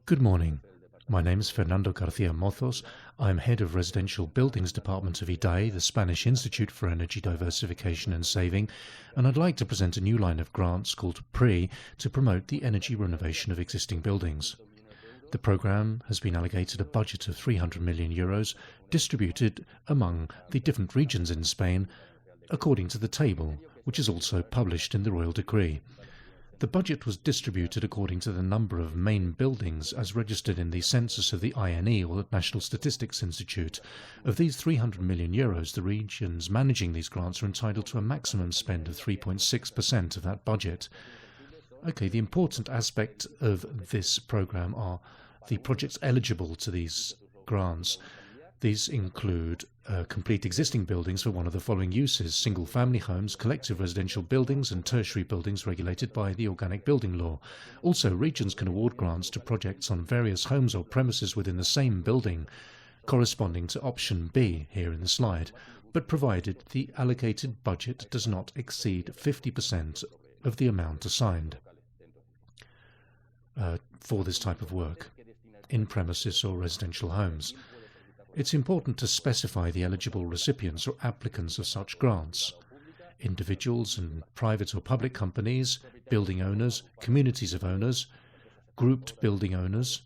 Good morning. My name is Fernando Mozos. I'm head of Residential Buildings Department of IDAE, the Spanish Institute for Energy Diversification and Saving, and I'd like to present a new line of grants called PREE to promote the energy renovation of existing buildings. The programme has been allocated a budget of 300 million euros, distributed among the different regions in Spain, according to the table, which is also published in the Royal Decree. The budget was distributed according to the number of main buildings as registered in the census of the INE, or the National Statistics Institute. Of these 300 million euros, the regions managing these grants are entitled to a maximum spend of 3.6% of that budget. Okay, the important aspect of this programme are the projects eligible to these grants. These include complete existing buildings for one of the following uses: single-family homes, collective residential buildings and tertiary buildings regulated by the Organic Building Law. Also, regions can award grants to projects on various homes or premises within the same building, corresponding to option B here in the slide, but provided the allocated budget does not exceed 50% of the amount assigned for this type of work in premises or residential homes. It's important to specify the eligible recipients or applicants of such grants: individuals and private or public companies, building owners, communities of owners, grouped building owners,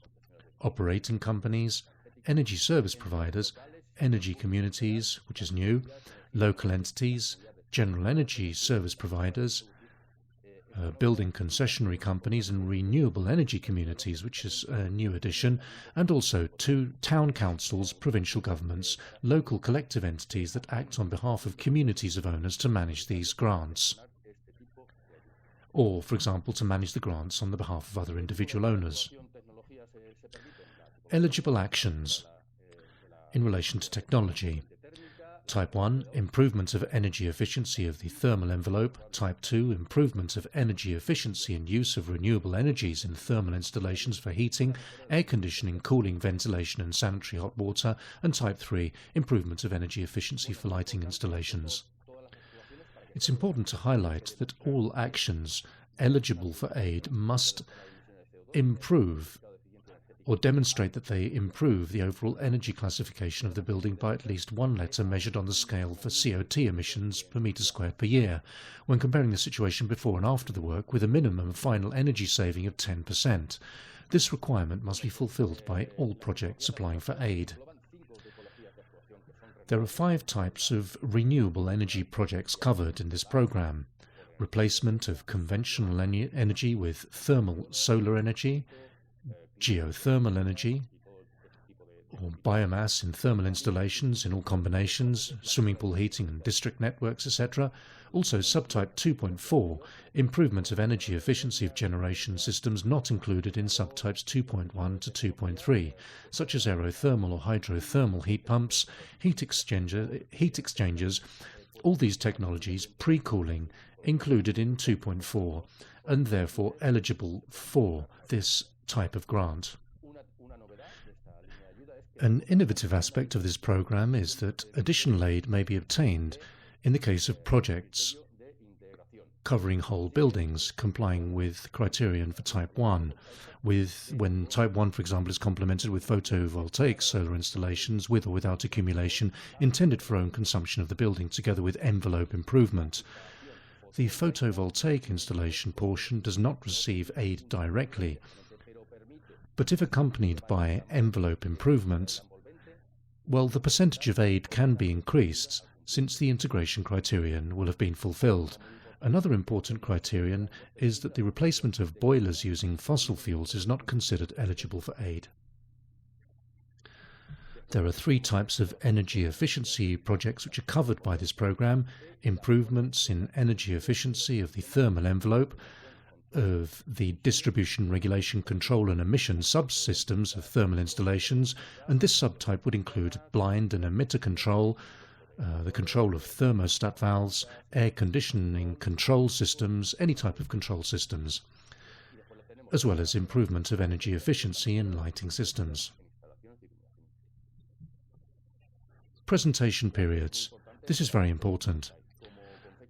operating companies, energy service providers, energy communities, which is new, local entities, general energy service providers, building concessionary companies and renewable energy communities, which is a new addition, and also to town councils, provincial governments, local collective entities that act on behalf of communities of owners to manage these grants, or, for example, to manage the grants on the behalf of other individual owners. Eligible actions in relation to technology. Type 1, improvement of energy efficiency of the thermal envelope. Type 2, improvement of energy efficiency and use of renewable energies in thermal installations for heating, air conditioning, cooling, ventilation and sanitary hot water. And Type 3, improvement of energy efficiency for lighting installations. It's important to highlight that all actions eligible for aid must improve or demonstrate that they improve the overall energy classification of the building by at least one letter measured on the scale for CO2 emissions per metre squared per year, when comparing the situation before and after the work, with a minimum final energy saving of 10%. This requirement must be fulfilled by all projects applying for aid. There are 5 types of renewable energy projects covered in this programme: replacement of conventional energy with thermal solar energy, geothermal energy, or biomass in thermal installations in all combinations, swimming pool heating and district networks, etc. Also subtype 2.4, improvement of energy efficiency of generation systems not included in subtypes 2.1 to 2.3, such as aerothermal or hydrothermal heat pumps, heat exchangers, all these technologies pre-cooling included in 2.4 and therefore eligible for this type of grant. An innovative aspect of this programme is that additional aid may be obtained in the case of projects covering whole buildings, complying with criterion for Type 1, when Type 1, for example, is complemented with photovoltaic solar installations with or without accumulation intended for own consumption of the building, together with envelope improvement. The photovoltaic installation portion does not receive aid directly, but if accompanied by envelope improvement, well, the percentage of aid can be increased since the integration criterion will have been fulfilled. Another important criterion is that the replacement of boilers using fossil fuels is not considered eligible for aid. There are 3 types of energy efficiency projects which are covered by this programme: improvements in energy efficiency of the thermal envelope, of the distribution, regulation, control and emission subsystems of thermal installations, and this subtype would include blind and emitter control, the control of thermostat valves, air conditioning control systems, any type of control systems, as well as improvement of energy efficiency in lighting systems. Presentation periods. This is very important.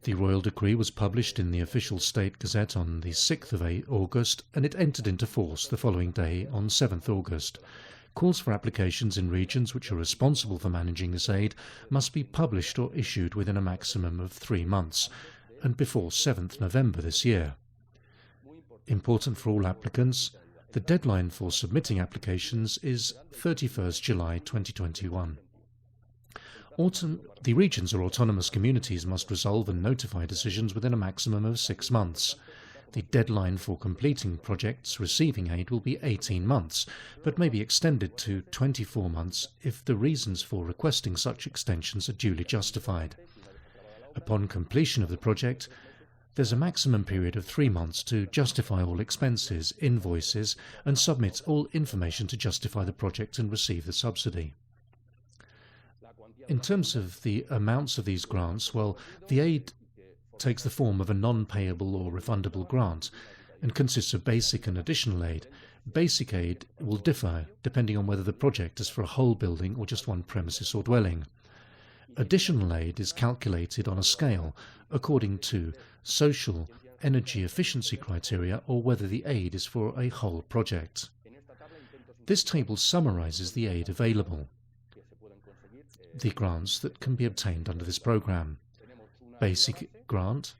The Royal Decree was published in the official State Gazette on the 6th of August, and it entered into force the following day on 7th August. Calls for applications in regions which are responsible for managing this aid must be published or issued within a maximum of 3 months, and before 7th November this year. Important for all applicants, the deadline for submitting applications is 31st July 2021. The regions or autonomous communities must resolve and notify decisions within a maximum of 6 months. The deadline for completing projects receiving aid will be 18 months, but may be extended to 24 months if the reasons for requesting such extensions are duly justified. Upon completion of the project, there's a maximum period of 3 months to justify all expenses, invoices, and submit all information to justify the project and receive the subsidy. In terms of the amounts of these grants, well, the aid takes the form of a non-payable or refundable grant and consists of basic and additional aid. Basic aid will differ depending on whether the project is for a whole building or just one premises or dwelling. Additional aid is calculated on a scale according to social energy efficiency criteria or whether the aid is for a whole project. This table summarizes the aid available, the grants that can be obtained under this program. Basic grant.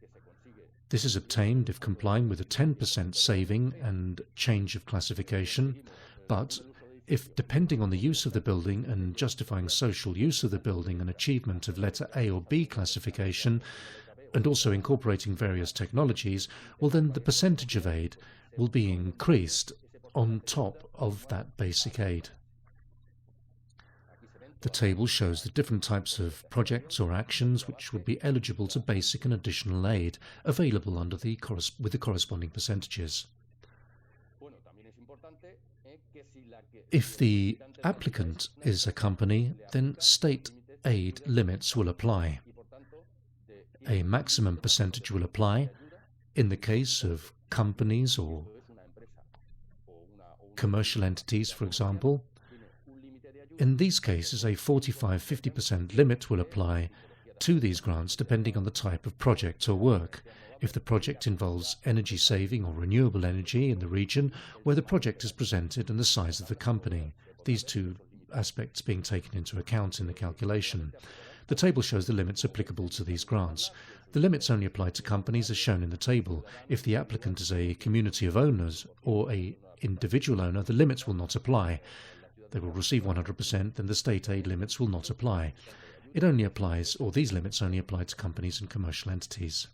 This is obtained if complying with a 10% saving and change of classification, but if, depending on the use of the building and justifying social use of the building and achievement of letter A or B classification, and also incorporating various technologies, well then the percentage of aid will be increased on top of that basic aid. The table shows the different types of projects or actions which would be eligible to basic and additional aid available under with the corresponding percentages. If the applicant is a company, then state aid limits will apply. A maximum percentage will apply in the case of companies or commercial entities, for example. In these cases, a 45–50% limit will apply to these grants depending on the type of project or work. If the project involves energy saving or renewable energy in the region where the project is presented and the size of the company, these two aspects being taken into account in the calculation. The table shows the limits applicable to these grants. The limits only apply to companies as shown in the table. If the applicant is a community of owners or an individual owner, the limits will not apply. They will receive 100%, then the state aid limits will not apply. It only applies, or these limits only apply to companies and commercial entities.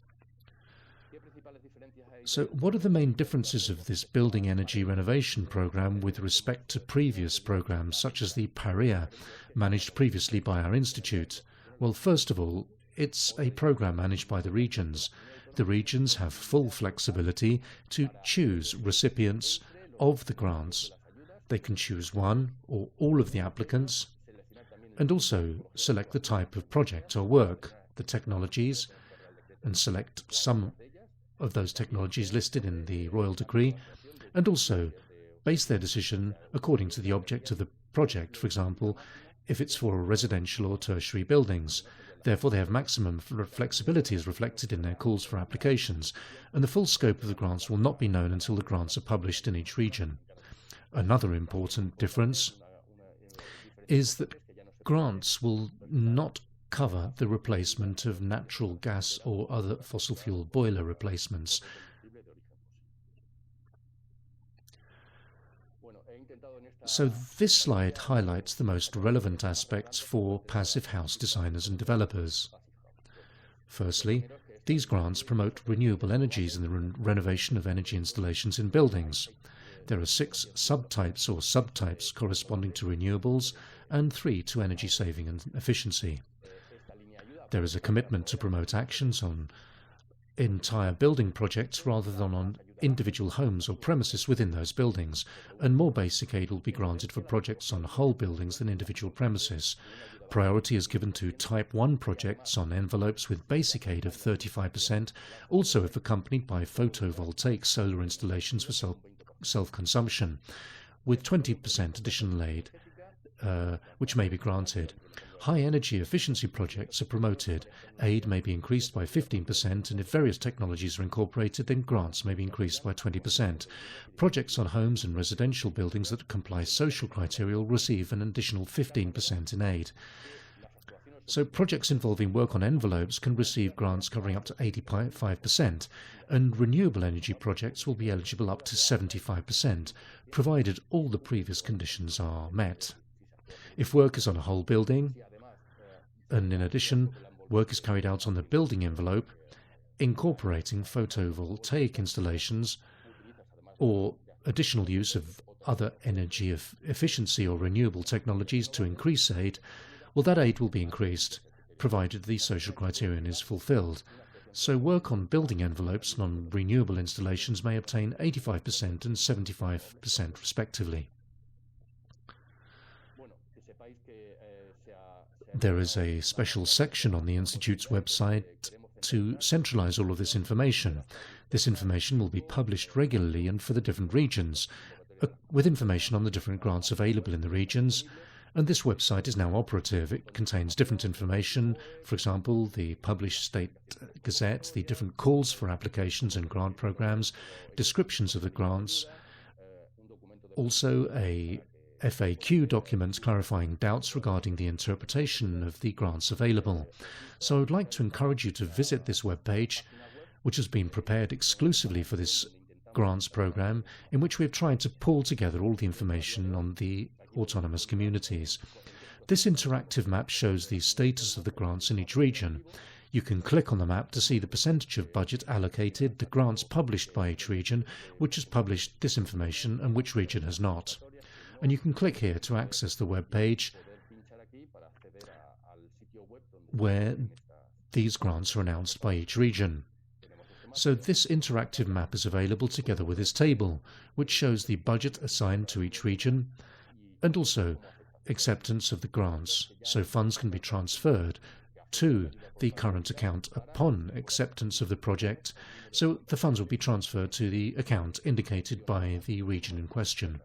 So what are the main differences of this building energy renovation program with respect to previous programs such as the PREE, managed previously by our institute? Well, first of all, it's a program managed by the regions. The regions have full flexibility to choose recipients of the grants. They can choose one or all of the applicants and also select the type of project or work, the technologies, and select some of those technologies listed in the Royal Decree, and also base their decision according to the object of the project, for example, if it's for residential or tertiary buildings. Therefore, they have maximum flexibility as reflected in their calls for applications, and the full scope of the grants will not be known until the grants are published in each region. Another important difference is that grants will not cover the replacement of natural gas or other fossil fuel boiler replacements. So this slide highlights the most relevant aspects for passive house designers and developers. Firstly, these grants promote renewable energies in the renovation of energy installations in buildings. There are 6 subtypes corresponding to renewables and 3 to energy saving and efficiency. There is a commitment to promote actions on entire building projects rather than on individual homes or premises within those buildings, and more basic aid will be granted for projects on whole buildings than individual premises. Priority is given to Type 1 projects on envelopes with basic aid of 35%, also if accompanied by photovoltaic solar installations for self-consumption, with 20% additional aid which may be granted. High energy efficiency projects are promoted. Aid may be increased by 15%, and if various technologies are incorporated, then grants may be increased by 20%. Projects on homes and residential buildings that comply social criteria will receive an additional 15% in aid. So projects involving work on envelopes can receive grants covering up to 85%, and renewable energy projects will be eligible up to 75%, provided all the previous conditions are met. If work is on a whole building, and in addition, work is carried out on the building envelope, incorporating photovoltaic installations or additional use of other energy efficiency or renewable technologies to increase aid, well, that aid will be increased, provided the social criterion is fulfilled. So work on building envelopes and on renewable installations may obtain 85% and 75% respectively. There is a special section on the Institute's website to centralize all of this information. This information will be published regularly and for the different regions, with information on the different grants available in the regions. And this website is now operative. It contains different information, for example, the published state gazette, the different calls for applications and grant programs, descriptions of the grants, also a FAQ document clarifying doubts regarding the interpretation of the grants available. So I would like to encourage you to visit this webpage, which has been prepared exclusively for this grants program, in which we have tried to pull together all the information on the autonomous communities. This interactive map shows the status of the grants in each region. You can click on the map to see the percentage of budget allocated, the grants published by each region, which has published this information and which region has not. And you can click here to access the web page where these grants are announced by each region. So this interactive map is available together with this table, which shows the budget assigned to each region and also acceptance of the grants, so funds can be transferred to the current account upon acceptance of the project, so the funds will be transferred to the account indicated by the region in question.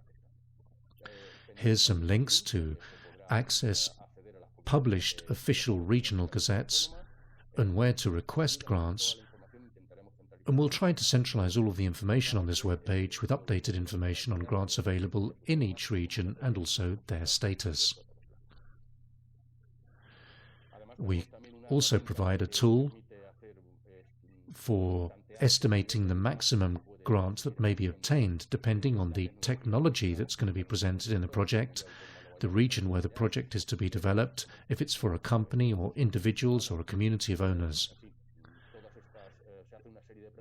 Here's some links to access published official regional gazettes and where to request grants, and we'll try to centralize all of the information on this webpage with updated information on grants available in each region and also their status. We also provide a tool for estimating the maximum grant that may be obtained depending on the technology that's going to be presented in the project, the region where the project is to be developed, if it's for a company or individuals or a community of owners.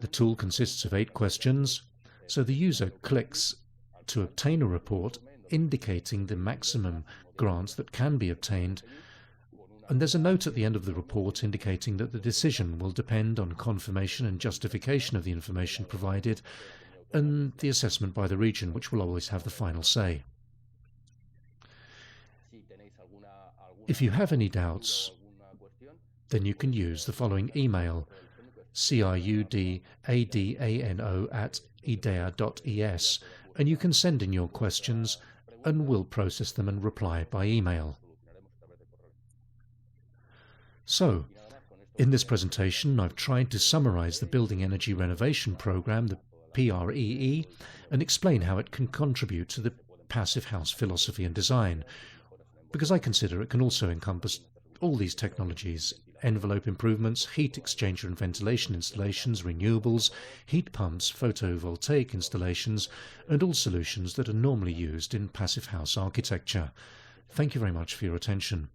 The tool consists of 8 questions, so the user clicks to obtain a report indicating the maximum grants that can be obtained, and there's a note at the end of the report indicating that the decision will depend on confirmation and justification of the information provided and the assessment by the region, which will always have the final say. If you have any doubts, then you can use the following email: crudadano@idea.es, and you can send in your questions and we'll process them and reply by email. So, in this presentation, I've tried to summarize the Building Energy Renovation Program, the PREE, and explain how it can contribute to the passive house philosophy and design, because I consider it can also encompass all these technologies: envelope improvements, heat exchanger and ventilation installations, renewables, heat pumps, photovoltaic installations, and all solutions that are normally used in passive house architecture. Thank you very much for your attention.